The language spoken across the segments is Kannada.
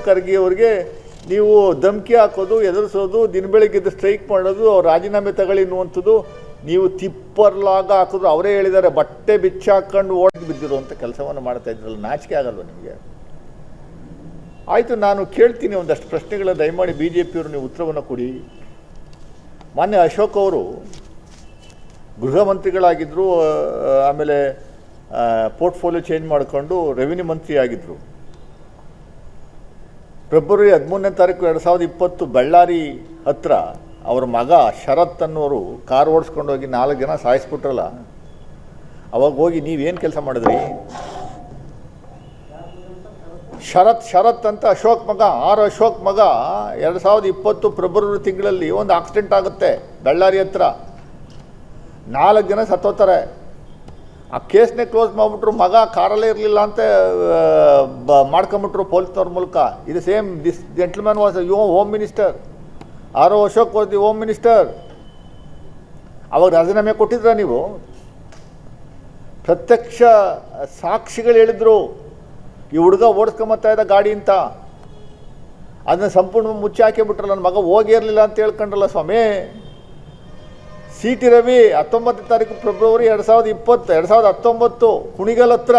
ಖರ್ಗೆ ಅವ್ರಿಗೆ ನೀವು ಧಮಕಿ ಹಾಕೋದು, ಎದುರಿಸೋದು, ದಿನ ಬೆಳಗ್ಗೆ ಸ್ಟ್ರೈಕ್ ಮಾಡೋದು, ಅವ್ರು ರಾಜೀನಾಮೆ ತಗೊಳ್ಳಿ ಅನ್ನುವಂಥದ್ದು, ನೀವು ತಿಪ್ಪರ್ಲಾಗ ಹಾಕಿದ್ರು. ಅವರೇ ಹೇಳಿದ್ದಾರೆ, ಬಟ್ಟೆ ಬಿಚ್ಚಾಕೊಂಡು ಓಡಿ ಬಿದ್ದಿರುವಂಥ ಕೆಲಸವನ್ನು ಮಾಡ್ತಾ ಇದ್ರಲ್ಲ, ನಾಚಿಕೆ ಆಗಲ್ವ ನಿಮಗೆ? ಆಯಿತು, ನಾನು ಕೇಳ್ತೀನಿ ಒಂದಷ್ಟು ಪ್ರಶ್ನೆಗಳ, ದಯಮಾಡಿ ಬಿ ಜೆ ಪಿಯವರು ನೀವು ಉತ್ತರವನ್ನು ಕೊಡಿ. ಮಾನ್ಯ ಅಶೋಕ್ ಅವರು ಗೃಹ ಮಂತ್ರಿಗಳಾಗಿದ್ದರು, ಆಮೇಲೆ ಪೋರ್ಟ್ಫೋಲಿಯೋ ಚೇಂಜ್ ಮಾಡಿಕೊಂಡು ರೆವಿನ್ಯೂ ಮಂತ್ರಿ ಆಗಿದ್ದರು. ಫೆಬ್ರವರಿ 13ನೇ ತಾರೀಕು 2020 ಬಳ್ಳಾರಿ ಹತ್ರ ಅವ್ರ ಮಗ ಶರತ್ ಅನ್ನೋರು ಕಾರ್ ಓಡಿಸ್ಕೊಂಡೋಗಿ 4 ಜನ ಸಾಯಿಸ್ಬಿಟ್ರಲ್ಲ, ಅವಾಗ ಹೋಗಿ ನೀವೇನು ಕೆಲಸ ಮಾಡಿದ್ರಿ? ಶರತ್ ಅಂತ ಅಶೋಕ್ ಮಗ, ಅಶೋಕ್ ಮಗ 2020 ಫೆಬ್ರವರಿ ತಿಂಗಳಲ್ಲಿ ಒಂದು ಆಕ್ಸಿಡೆಂಟ್ ಆಗುತ್ತೆ ಬಳ್ಳಾರಿ ಹತ್ರ, 4 ಜನ ಸತ್ತೋತಾರೆ. ಆ ಕೇಸ್ನೇ ಕ್ಲೋಸ್ ಮಾಡಿಬಿಟ್ರು. ಮಗ ಕಾರಲ್ಲೇ ಇರಲಿಲ್ಲ ಅಂತ ಮಾಡ್ಕೊಂಬಿಟ್ರು ಪೊಲೀಸ್ನವ್ರ ಮೂಲಕ. ಇದು same this gentleman was home minister. Ashok was the home minister. ಅವಾಗ ರಾಜೀನಾಮೆ ಕೊಟ್ಟಿದ್ರ ನೀವು? ಪ್ರತ್ಯಕ್ಷ ಸಾಕ್ಷಿಗಳು ಹೇಳಿದ್ರು ಈ ಹುಡುಗ ಓಡಿಸ್ಕೊಂಬತ್ತಾ ಇದ್ದ ಗಾಡಿ ಅಂತ. ಅದನ್ನ ಸಂಪೂರ್ಣ ಮುಚ್ಚಿ ಹಾಕಿಬಿಟ್ರಲ್ಲ, ನನ್ನ ಮಗ ಹೋಗಿರಲಿಲ್ಲ ಅಂತ ಹೇಳ್ಕೊಂಡ್ರಲ್ಲ ಸ್ವಾಮಿ. ಸಿ ಟಿ ರವಿ 19ನೇ ತಾರೀಕು ಫೆಬ್ರವರಿ 2019 ಕುಣಿಗಲ್ ಹತ್ರ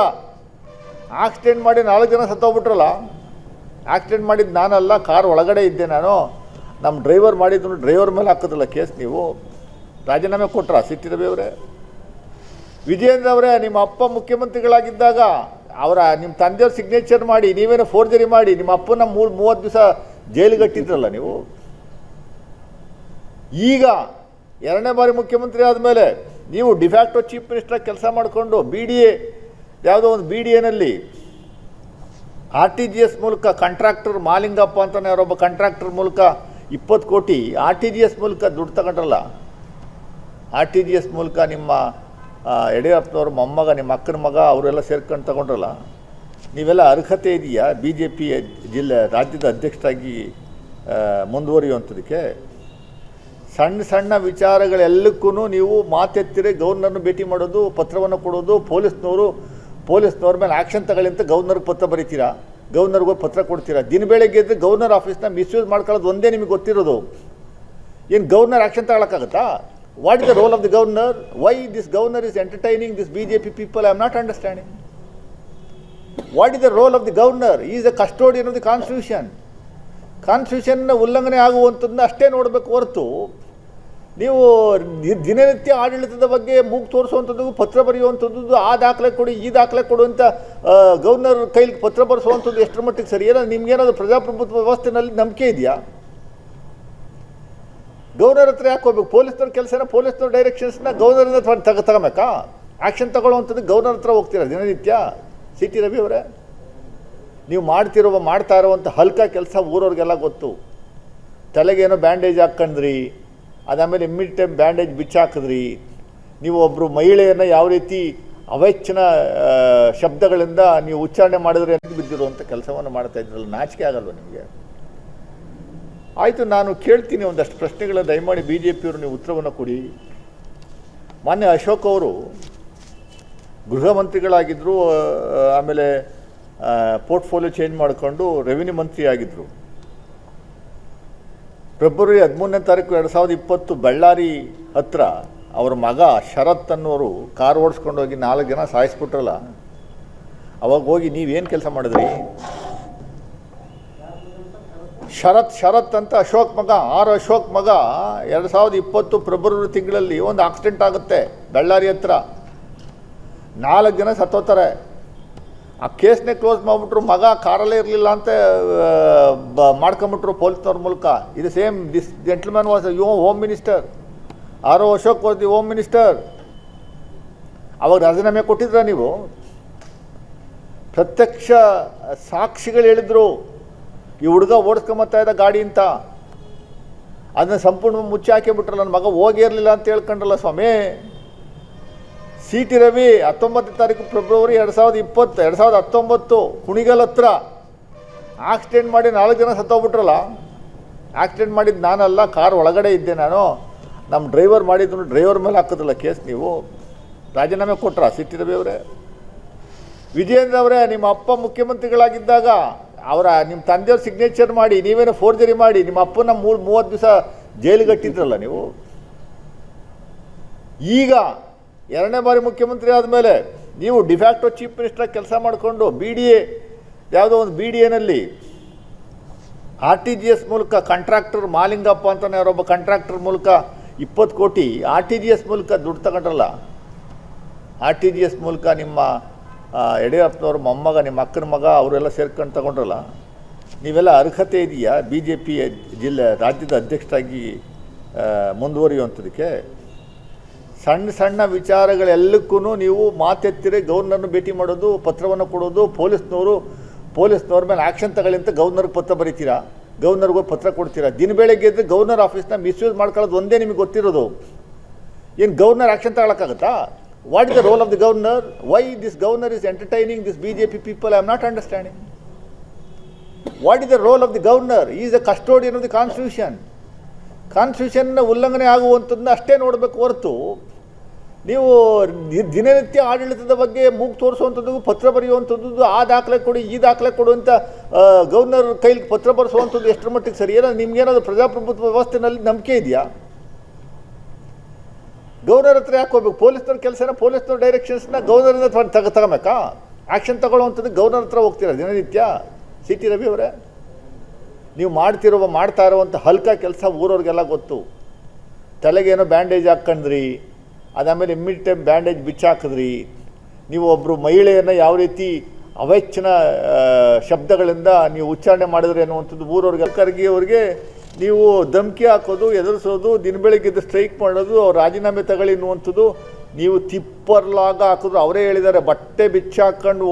ಆಕ್ಸಿಡೆಂಟ್ ಮಾಡಿ 4 ಜನ ಸತ್ತೋಗ್ಬಿಟ್ರಲ್ಲ. ಆಕ್ಸಿಡೆಂಟ್ ಮಾಡಿದ್ದು ನಾನಲ್ಲ, ಕಾರ್ ಒಳಗಡೆ ಇದ್ದೆ ನಾನು. ನಮ್ಮ ಡ್ರೈವರ್ ಮಾಡಿದ್ರು, ಡ್ರೈವರ್ ಮೇಲೆ ಹಾಕೋದಿಲ್ಲ ಕೇಸ್. ನೀವು ರಾಜೀನಾಮೆ ಕೊಟ್ರಾ ಸಿ ಟಿ ರವಿ ಅವರೇ? ವಿಜಯೇಂದ್ರ ಅವರೇ, ನಿಮ್ಮ ಅಪ್ಪ ಮುಖ್ಯಮಂತ್ರಿಗಳಾಗಿದ್ದಾಗ ನಿಮ್ಮ ತಂದೆಯವ್ರ ಸಿಗ್ನೇಚರ್ ಮಾಡಿ ನೀವೇನೋ ಫೋರ್ಜರಿ ಮಾಡಿ ನಿಮ್ಮ ಅಪ್ಪನ 30 ದಿವಸ ಜೈಲಿಗಟ್ಟಿದ್ರಲ್ಲ ನೀವು. ಈಗ 2ನೇ ಬಾರಿ ಮುಖ್ಯಮಂತ್ರಿ ಆದಮೇಲೆ ನೀವು ಡಿಫ್ಯಾಕ್ಟೋ ಚೀಫ್ ಮಿನಿಸ್ಟರ್ ಕೆಲಸ ಮಾಡಿಕೊಂಡು ಯಾವುದೋ ಒಂದು BDAನಲ್ಲಿ RTGS ಮೂಲಕ ಕಾಂಟ್ರಾಕ್ಟರ್ ಮಾಲಿಂಗಪ್ಪ ಅಂತಾನೆ ಯಾರೊಬ್ಬ ಕಾಂಟ್ರಾಕ್ಟರ್ ಮೂಲಕ 20 ಕೋಟಿ RTGS ಮೂಲಕ ದುಡ್ಡು ತಗೊಂಡ್ರಲ್ಲ. RTGS ಮೂಲಕ ನಿಮ್ಮ ಯಡಿಯೂರಪ್ಪನವ್ರ ಮೊಮ್ಮಗ, ನಿಮ್ಮ ಅಕ್ಕನ ಮಗ ಅವರೆಲ್ಲ ಸೇರ್ಕೊಂಡು ತಗೊಂಡ್ರಲ್ಲ. ನೀವೆಲ್ಲ ಅರ್ಹತೆ ಇದೆಯಾ BJP ರಾಜ್ಯದ ಅಧ್ಯಕ್ಷರಾಗಿ ಮುಂದುವರಿಯುವಂಥದಕ್ಕೆ? ಸಣ್ಣ ಸಣ್ಣ ವಿಚಾರಗಳೆಲ್ಲಕ್ಕೂ ನೀವು ಮಾತೆತ್ತಿರೆ ಗವರ್ನರ್ನ ಭೇಟಿ ಮಾಡೋದು, ಪತ್ರವನ್ನು ಕೊಡೋದು, ಪೊಲೀಸ್ನವ್ರ ಮೇಲೆ ಆ್ಯಕ್ಷನ್ ತಗೊಳ್ಳಿ ಅಂತ ಗವರ್ನರ್ಗೆ ಪತ್ರ ಬರೀತೀರಾ, ಗವರ್ನರ್ಗೆ ಪತ್ರ ಕೊಡ್ತೀರಾ. ದಿನ ಬೆಳಗ್ಗೆ ಇದ್ದರೆ ಗವರ್ನರ್ ಆಫೀಸ್ನ ಮಿಸ್ಯೂಸ್ ಮಾಡ್ಕೊಳ್ಳೋದು ಒಂದೇ ನಿಮಗೆ ಗೊತ್ತಿರೋದು. ಏನು ಗವರ್ನರ್ ಆ್ಯಕ್ಷನ್ ತಗೊಳಕ್ಕಾಗತ್ತಾ? What is the role of the governor? Why this governor is entertaining this BJP people? I am not understanding. What is the role of the governor? Is the custodian of the constitution. ಕಾನ್ಸ್ಟಿಟ್ಯೂಷನ್ನ ಉಲ್ಲಂಘನೆ ಆಗುವಂಥದ್ದನ್ನ ಅಷ್ಟೇ ನೋಡಬೇಕು ಹೊರತು ನೀವು ದಿನನಿತ್ಯ ಆಡಳಿತದ ಬಗ್ಗೆ ಮೂಗು ತೋರಿಸುವಂಥದ್ದು, ಪತ್ರ ಬರೆಯುವಂಥದ್ದು, ಆ ದಾಖಲೆ ಕೊಡಿ, ಈ ದಾಖಲೆ ಕೊಡು ಅಂತ ಗವರ್ನರ್ ಕೈಲಿ ಪತ್ರ ಬರೆಸುವಂಥದ್ದು ಎಷ್ಟರ ಮಟ್ಟಿಗೆ ಸರಿ? ಏನೋ ನಿಮ್ಗೇನಾದ್ರು ಪ್ರಜಾಪ್ರಭುತ್ವ ವ್ಯವಸ್ಥೆನಲ್ಲಿ ನಂಬಿಕೆ ಇದೆಯಾ? ಗವರ್ನರ್ ಹತ್ರ ಯಾಕೆ ಹೋಗ್ಬೇಕು? ಪೊಲೀಸ್ನವ್ರ ಕೆಲಸನ, ಪೊಲೀಸ್ನವ್ರ ಡೈರೆಕ್ಷನ್ಸ್ನ ಗವರ್ನರಿಂದ ತಗೋಬೇಕಾ? ಆ್ಯಕ್ಷನ್ ತಗೊಳ್ಳುವಂಥದ್ದು ಗವರ್ನರ್ ಹತ್ರ ಹೋಗ್ತೀರಾ ದಿನನಿತ್ಯ? ಸಿ ಟಿ ರವಿ ಅವರೇ, ನೀವು ಮಾಡ್ತಾ ಇರುವಂಥ ಹಲ್ಕ ಕೆಲಸ ಊರವ್ರಿಗೆಲ್ಲ ಗೊತ್ತು. ತಲೆಗೇನೋ ಬ್ಯಾಂಡೇಜ್ ಹಾಕ್ಕೊಂಡ್ರಿ, ಅದಾದಮೇಲೆ ಇಮ್ಮಿಡಿಯೇಟ್ ಬ್ಯಾಂಡೇಜ್ ಬಿಚ್ಚಾಕಿದ್ರಿ. ನೀವು ಒಬ್ಬರು ಮಹಿಳೆಯನ್ನು ಯಾವ ರೀತಿ ಅವೇಚ್ಛನ ಶಬ್ದಗಳಿಂದ ನೀವು ಉಚ್ಚಾರಣೆ ಮಾಡಿದ್ರೆ ಅಂತ ಬಿದ್ದಿರುವಂಥ ಕೆಲಸವನ್ನು ಮಾಡ್ತಾ ಇದ್ರಲ್ಲ, ನಾಚಿಕೆ ಆಗಲ್ವ ನಿಮಗೆ? ಆಯಿತು, ನಾನು ಕೇಳ್ತೀನಿ ಒಂದಷ್ಟು ಪ್ರಶ್ನೆಗಳ, ದಯಮಾಡಿ ಬಿ ಜೆ ಪಿಯವರು ನೀವು ಉತ್ತರವನ್ನು ಕೊಡಿ. ಮಾನ್ಯ ಅಶೋಕ್ ಅವರು ಗೃಹ ಮಂತ್ರಿಗಳಾಗಿದ್ದರು, ಆಮೇಲೆ ಪೋರ್ಟ್ಫೋಲಿಯೋ ಚೇಂಜ್ ಮಾಡಿಕೊಂಡು ರೆವಿನ್ಯೂ ಮಂತ್ರಿ ಆಗಿದ್ದರು. ಫೆಬ್ರವರಿ 13ನೇ ತಾರೀಕು 2020 ಬಳ್ಳಾರಿ ಹತ್ರ ಅವ್ರ ಮಗ ಶರತ್ ಅನ್ನೋರು ಕಾರ್ ಓಡಿಸ್ಕೊಂಡೋಗಿ 4 ಜನ ಸಾಯಿಸ್ಬಿಟ್ರಲ್ಲ, ಅವಾಗ ಹೋಗಿ ನೀವೇನು ಕೆಲಸ ಮಾಡಿದ್ರಿ? ಶರತ್ ಅಂತ ಅಶೋಕ್ ಮಗ, ಅಶೋಕ್ ಮಗ 2020 ಫೆಬ್ರವರಿ ತಿಂಗಳಲ್ಲಿ ಒಂದು ಆಕ್ಸಿಡೆಂಟ್ ಆಗುತ್ತೆ ಬಳ್ಳಾರಿ ಹತ್ರ, 4 ಜನ ಸತ್ತೋತಾರೆ. ಆ ಕೇಸ್ನೇ ಕ್ಲೋಸ್ ಮಾಡಿಬಿಟ್ರು. ಮಗ ಕಾರಲ್ಲೇ ಇರಲಿಲ್ಲ ಅಂತ ಮಾಡ್ಕೊಂಬಿಟ್ರು ಪೊಲೀಸ್ನವ್ರ ಮೂಲಕ. ಇದು same this gentleman was home minister. Ashok was the home minister. ಅವಾಗ ರಾಜೀನಾಮೆ ಕೊಟ್ಟಿದ್ರ ನೀವು? ಪ್ರತ್ಯಕ್ಷ ಸಾಕ್ಷಿಗಳು ಹೇಳಿದ್ರು ಈ ಹುಡುಗ ಓಡಿಸ್ಕೊಂಬತ್ತಾ ಇದ್ದ ಗಾಡಿ ಅಂತ. ಅದನ್ನ ಸಂಪೂರ್ಣ ಮುಚ್ಚಿ ಹಾಕಿಬಿಟ್ರಲ್ಲ, ನನ್ನ ಮಗ ಹೋಗಿರಲಿಲ್ಲ ಅಂತ ಹೇಳ್ಕೊಂಡ್ರಲ್ಲ ಸ್ವಾಮಿ. ಸಿ ಟಿ ರವಿ 19ನೇ ತಾರೀಕು ಫೆಬ್ರವರಿ 2019 ಕುಣಿಗಲ್ ಹತ್ರ ಆಕ್ಸಿಡೆಂಟ್ ಮಾಡಿ 4 ಜನ ಸತ್ತೋಗ್ಬಿಟ್ರಲ್ಲ. ಆಕ್ಸಿಡೆಂಟ್ ಮಾಡಿದ್ದು ನಾನಲ್ಲ, ಕಾರ್ ಒಳಗಡೆ ಇದ್ದೆ ನಾನು. ನಮ್ಮ ಡ್ರೈವರ್ ಮಾಡಿದ್ರು, ಡ್ರೈವರ್ ಮೇಲೆ ಹಾಕೋದಿಲ್ಲ ಕೇಸ್. ನೀವು ರಾಜೀನಾಮೆ ಕೊಟ್ರಾ ಸಿ ಟಿ ರವಿ ಅವರೇ? ವಿಜಯೇಂದ್ರ ಅವರೇ, ನಿಮ್ಮ ಅಪ್ಪ ಮುಖ್ಯಮಂತ್ರಿಗಳಾಗಿದ್ದಾಗ ಅವರ ನಿಮ್ಮ ತಂದೆಯವ್ರ ಸಿಗ್ನೇಚರ್ ಮಾಡಿ ನೀವೇನೋ ಫೋರ್ಜರಿ ಮಾಡಿ ನಿಮ್ಮ ಅಪ್ಪನ 30 ದಿವಸ ಜೈಲಿಗೆ ಕಟ್ಟಿದ್ರಲ್ಲ ನೀವು. ಈಗ 2ನೇ ಬಾರಿ ಮುಖ್ಯಮಂತ್ರಿ ಆದಮೇಲೆ ನೀವು ಡಿಫ್ಯಾಕ್ಟೋ ಚೀಫ್ ಮಿನಿಸ್ಟರ್ ಕೆಲಸ ಮಾಡಿಕೊಂಡು BDA ಯಾವುದೋ ಒಂದು BDAನಲ್ಲಿ RTGS ಮೂಲಕ ಕಾಂಟ್ರಾಕ್ಟರ್ ಮಾಲಿಂಗಪ್ಪ ಅಂತಲೇ ಅವರೊಬ್ಬ ಕಾಂಟ್ರಾಕ್ಟರ್ ಮೂಲಕ 20 ಕೋಟಿ RTGS ಮೂಲಕ ದುಡ್ಡು ತಗೊಂಡ್ರಲ್ಲ. RTGS ಮೂಲಕ ನಿಮ್ಮ ಯಡಿಯೂರಪ್ಪನವ್ರ ಮೊಮ್ಮಗ ನಿಮ್ಮ ಅಕ್ಕನ ಮಗ ಅವರೆಲ್ಲ ಸೇರ್ಕೊಂಡು ತಗೊಂಡ್ರಲ್ಲ. ನೀವೆಲ್ಲ ಅರ್ಹತೆ ಇದೆಯಾ BJP ರಾಜ್ಯದ ಅಧ್ಯಕ್ಷರಾಗಿ ಮುಂದುವರಿಯುವಂಥದಕ್ಕೆ? ಸಣ್ಣ ಸಣ್ಣ ವಿಚಾರಗಳೆಲ್ಲಕ್ಕೂ ನೀವು ಮಾತೆತ್ತಿರೆ ಗವರ್ನರ್ನ ಭೇಟಿ ಮಾಡೋದು, ಪತ್ರವನ್ನು ಕೊಡೋದು, ಪೊಲೀಸ್ನವ್ರ ಮೇಲೆ ಆ್ಯಕ್ಷನ್ ತಗೊಳ್ಳಿ ಅಂತ ಗವರ್ನರ್ಗೆ ಪತ್ರ ಬರೀತೀರಾ, ಗವರ್ನರ್ಗೆ ಪತ್ರ ಕೊಡ್ತೀರಾ. ದಿನ ಬೆಳಗ್ಗೆ ಇದ್ದರೆ ಗವರ್ನರ್ ಆಫೀಸ್ನ ಮಿಸ್ಯೂಸ್ ಮಾಡ್ಕೊಳ್ಳೋದು ಒಂದೇ ನಿಮಗೆ ಗೊತ್ತಿರೋದು. ಏನು ಗವರ್ನರ್ ಆ್ಯಕ್ಷನ್ ತಗೊಳಕ್ಕಾಗತ್ತಾ? What is the role of the governor? Why this governor is entertaining this BJP people? I am not understanding. What is the role of the governor? Is the custodian of the constitution. ಕಾನ್ಸ್ಟಿಟ್ಯೂಷನ್ನ ಉಲ್ಲಂಘನೆ ಆಗುವಂಥದ್ದನ್ನ ಅಷ್ಟೇ ನೋಡಬೇಕು ಹೊರತು ನೀವು ದಿನನಿತ್ಯ ಆಡಳಿತದ ಬಗ್ಗೆ ಮೂಗು ತೋರಿಸುವಂಥದ್ದು, ಪತ್ರ ಬರೆಯುವಂಥದ್ದು, ಆ ದಾಖಲೆ ಕೊಡಿ ಈ ದಾಖಲೆ ಕೊಡು ಅಂತ ಗವರ್ನರ್ ಕೈಲಿ ಪತ್ರ ಬರೆಸುವಂಥದ್ದು ಎಷ್ಟರ ಮಟ್ಟಿಗೆ ಸರಿ? ಏನೋ ನಿಮ್ಗೇನಾದ್ರು ಪ್ರಜಾಪ್ರಭುತ್ವ ವ್ಯವಸ್ಥೆನಲ್ಲಿ ನಂಬಿಕೆ ಇದೆಯಾ? ಗವರ್ನರ್ ಹತ್ರ ಯಾಕೆ ಹೋಗ್ಬೇಕು? ಪೊಲೀಸ್ನವ್ರ ಕೆಲಸನ ಪೊಲೀಸ್ನವ್ರ ಡೈರೆಕ್ಷನ್ಸ್ನ ಗವರ್ನರಿಂದ ತಗೋಬೇಕಾ? ಆ್ಯಕ್ಷನ್ ತಗೊಳ್ಳುವಂಥದ್ದು ಗವರ್ನರ್ ಹತ್ರ ಹೋಗ್ತೀರಾ ದಿನನಿತ್ಯ? CT ರವಿ ಅವರೇ, ನೀವು ಮಾಡ್ತಾ ಇರುವಂಥ ಹಲ್ಕ ಕೆಲಸ ಊರವ್ರಿಗೆಲ್ಲ ಗೊತ್ತು. ತಲೆಗೇನೋ ಬ್ಯಾಂಡೇಜ್ ಹಾಕ್ಕೊಂಡ್ರಿ, ಅದಾದಮೇಲೆ ಇಮ್ಮಿಡಿಯೇಟ್ ಬ್ಯಾಂಡೇಜ್ ಬಿಚ್ಚಾಕಿದ್ರಿ. ನೀವು ಒಬ್ಬರು ಮಹಿಳೆಯನ್ನು ಯಾವ ರೀತಿ ಅವೇಚನ ಶಬ್ದಗಳಿಂದ ನೀವು ಉಚ್ಚಾರಣೆ ಮಾಡಿದ್ರಿ ಅನ್ನುವಂಥದ್ದು ಊರವ್ರಿಗೆ. ಖರ್ಗೆ ಅವ್ರಿಗೆ ನೀವು ಧಮಕಿ ಹಾಕೋದು, ಎದುರಿಸೋದು, ದಿನ ಬೆಳಗ್ಗೆದ್ದು ಸ್ಟ್ರೈಕ್ ಮಾಡೋದು, ಅವ್ರು ರಾಜೀನಾಮೆ ತಗೊಳ್ಳಿ ಅನ್ನುವಂಥದ್ದು ನೀವು ತಿಪ್ಪರ್ಲಾಗ ಹಾಕಿದ್ರು. ಅವರೇ ಹೇಳಿದ್ದಾರೆ, ಬಟ್ಟೆ ಬಿಚ್ಚಾಕೊಂಡು